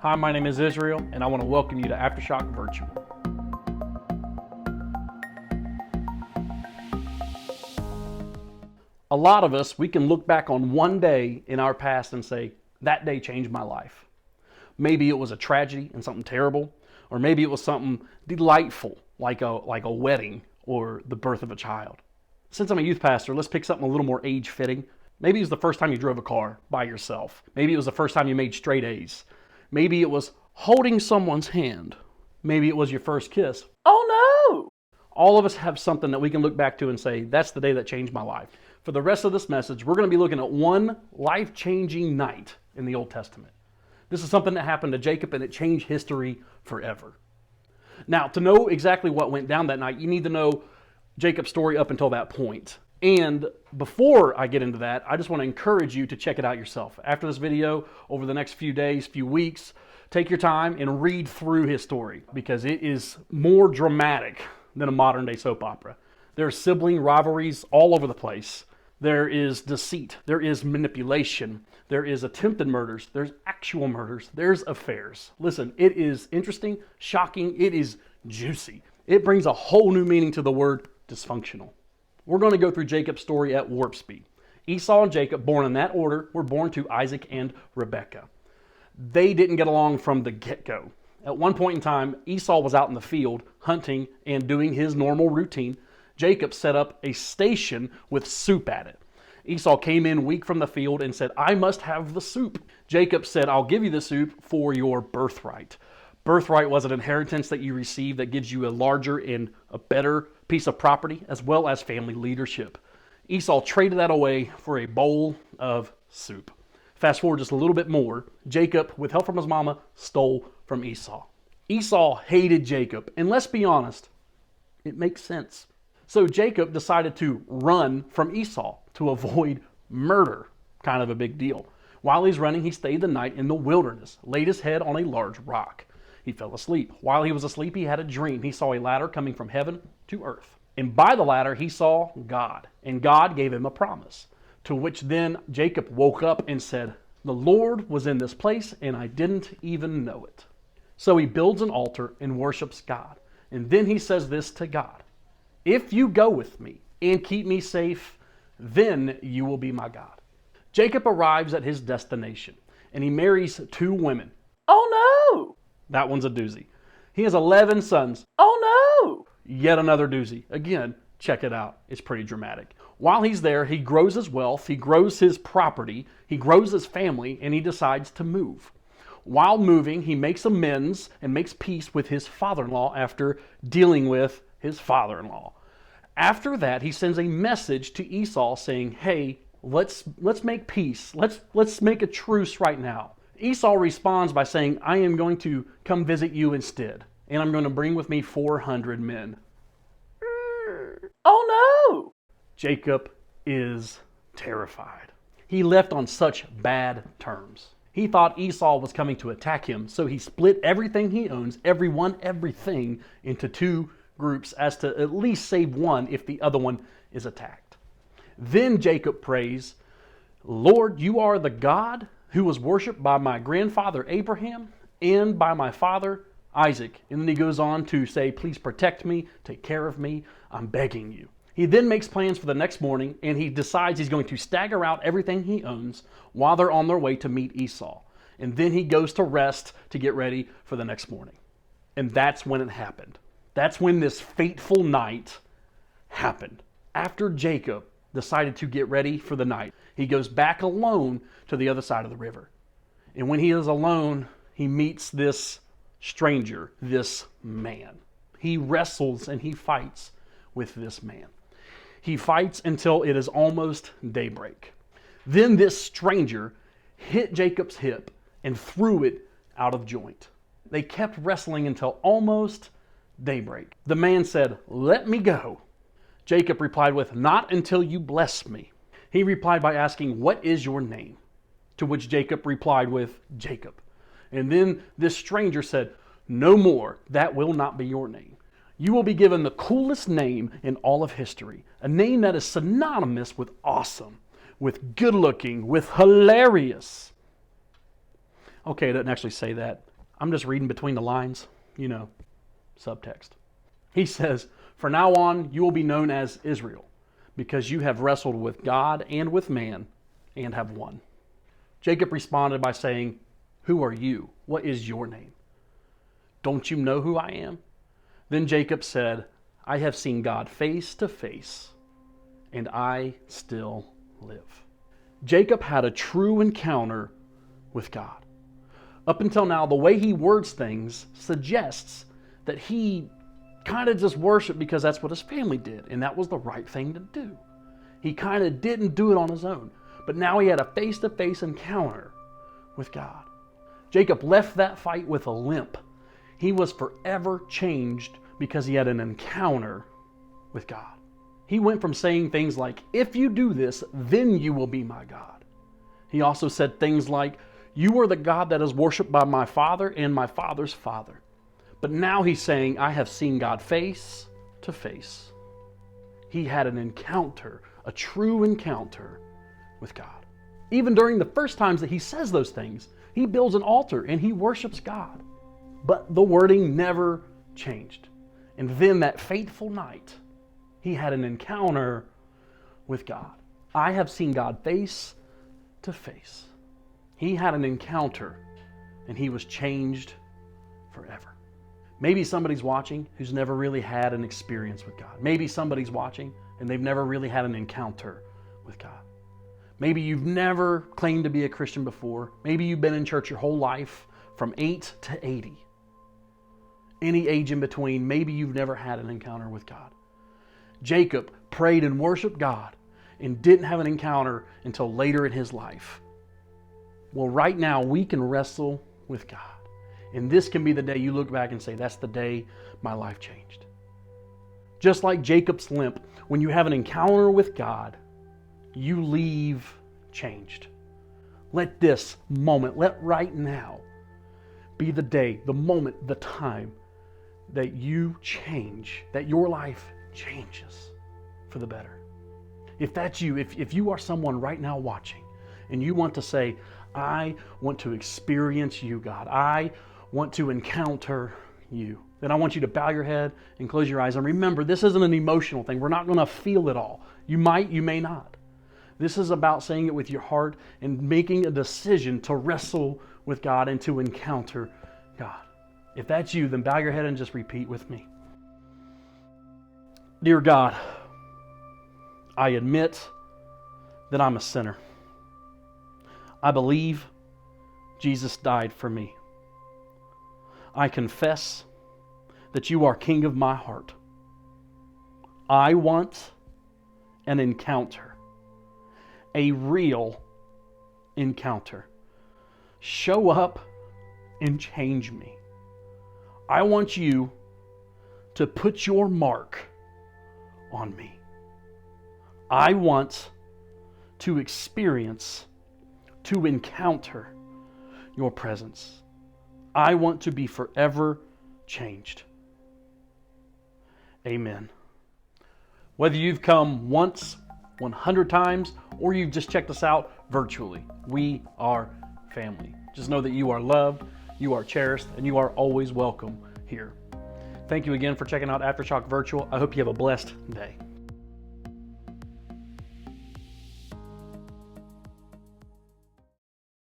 Hi, my name is Israel, and I want to welcome you to AfterShock Virtual. A lot of us, we can look back on one day in our past and say, that day changed my life. Maybe it was a tragedy and something terrible, or maybe it was something delightful, like a wedding or the birth of a child. Since I'm a youth pastor, let's pick something a little more age-fitting. Maybe it was the first time you drove a car by yourself. Maybe it was the first time you made straight A's. Maybe it was holding someone's hand. Maybe it was your first kiss. Oh no! All of us have something that we can look back to and say, that's the day that changed my life. For the rest of this message, we're going to be looking at one life-changing night in the Old Testament. This is something that happened to Jacob, and it changed history forever. Now, to know exactly what went down that night, you need to know Jacob's story up until that point. And before I get into that, I just want to encourage you to check it out yourself. After this video, over the next few days, few weeks, take your time and read through his story, because it is more dramatic than a modern day soap opera. There are sibling rivalries all over the place. There is deceit. There is manipulation. There is attempted murders. There's actual murders. There's affairs. Listen, it is interesting, shocking. It is juicy. It brings a whole new meaning to the word dysfunctional. We're going to go through Jacob's story at warp speed. Esau and Jacob, born in that order, were born to Isaac and Rebekah. They didn't get along from the get-go. At one point in time, Esau was out in the field hunting and doing his normal routine. Jacob set up a station with soup at it. Esau came in weak from the field and said, I must have the soup. Jacob said, I'll give you the soup for your birthright. Birthright was an inheritance that you receive that gives you a larger and a better piece of property, as well as family leadership. Esau traded that away for a bowl of soup. Fast forward just a little bit more. Jacob, with help from his mama, stole from Esau. Esau hated Jacob, and let's be honest, it makes sense. So Jacob decided to run from Esau to avoid murder, kind of a big deal. While he's running, he stayed the night in the wilderness, laid his head on a large rock. He fell asleep. While he was asleep, he had a dream. He saw a ladder coming from heaven to earth. And by the ladder, he saw God. And God gave him a promise. To which then Jacob woke up and said, the Lord was in this place and I didn't even know it. So he builds an altar and worships God. And then he says this to God, if you go with me and keep me safe, then you will be my God. Jacob arrives at his destination and he marries 2 women. Oh no! That one's a doozy. He has 11 sons. Oh no! Yet another doozy. Again, check it out. It's pretty dramatic. While he's there, he grows his wealth, he grows his property, he grows his family, and he decides to move. While moving, he makes amends and makes peace with his father-in-law after dealing with his father-in-law. After that, he sends a message to Esau saying, hey, let's make peace. Let's make a truce right now. Esau responds by saying, I am going to come visit you instead, and I'm going to bring with me 400 men. Oh no! Jacob is terrified. He left on such bad terms. He thought Esau was coming to attack him, so he split everything he owns, everything, into 2 groups as to at least save one if the other one is attacked. Then Jacob prays, Lord, you are the God who was worshipped by my grandfather Abraham and by my father Isaac. And then he goes on to say, please protect me, take care of me, I'm begging you. He then makes plans for the next morning, and he decides he's going to stagger out everything he owns while they're on their way to meet Esau. And then he goes to rest to get ready for the next morning. And that's when it happened. That's when this fateful night happened. After Jacob decided to get ready for the night, he goes back alone to the other side of the river. And when he is alone, he meets this stranger, this man. He wrestles and he fights with this man. He fights until it is almost daybreak. Then this stranger hit Jacob's hip and threw it out of joint. They kept wrestling until almost daybreak. The man said, let me go. Jacob replied with, not until you bless me. He replied by asking, what is your name? To which Jacob replied with, Jacob. And then this stranger said, no more, that will not be your name. You will be given the coolest name in all of history, a name that is synonymous with awesome, with good looking, with hilarious. Okay, it doesn't actually say that. I'm just reading between the lines, subtext. He says, "For now on, you will be known as Israel, because you have wrestled with God and with man and have won." Jacob responded by saying, "Who are you? What is your name? Don't you know who I am?" Then Jacob said, "I have seen God face to face, and I still live." Jacob had a true encounter with God. Up until now, the way he words things suggests that he kind of just worshiped because that's what his family did, and that was the right thing to do. He kind of didn't do it on his own, but now he had a face-to-face encounter with God. Jacob left that fight with a limp. He was forever changed because he had an encounter with God. He went from saying things like, "If you do this, then you will be my God." He also said things like, "You are the God that is worshiped by my father and my father's father." But now he's saying, "I have seen God face to face." He had an encounter, a true encounter with God. Even during the first times that he says those things, he builds an altar and he worships God. But the wording never changed. And then that fateful night, he had an encounter with God. I have seen God face to face. He had an encounter and he was changed forever. Maybe somebody's watching who's never really had an experience with God. Maybe somebody's watching and they've never really had an encounter with God. Maybe you've never claimed to be a Christian before. Maybe you've been in church your whole life from 8 to 80. Any age in between, maybe you've never had an encounter with God. Jacob prayed and worshiped God and didn't have an encounter until later in his life. Well, right now we can wrestle with God. And this can be the day you look back and say, that's the day my life changed. Just like Jacob's limp, when you have an encounter with God, you leave changed. Let this moment, let right now be the day, the moment, the time that you change, that your life changes for the better. If that's you, if you are someone right now watching and you want to say, I want to experience you, God. I want to encounter you. Then I want you to bow your head and close your eyes. And remember, this isn't an emotional thing. We're not going to feel it all. You might, you may not. This is about saying it with your heart and making a decision to wrestle with God and to encounter God. If that's you, then bow your head and just repeat with me. Dear God, I admit that I'm a sinner. I believe Jesus died for me. I confess that you are King of my heart. I want an encounter, a real encounter. Show up and change me. I want you to put your mark on me. I want to experience, to encounter your presence. I want to be forever changed. Amen. Whether you've come once, 100 times, or you've just checked us out virtually, we are family. Just know that you are loved, you are cherished, and you are always welcome here. Thank you again for checking out AfterShock Virtual. I hope you have a blessed day.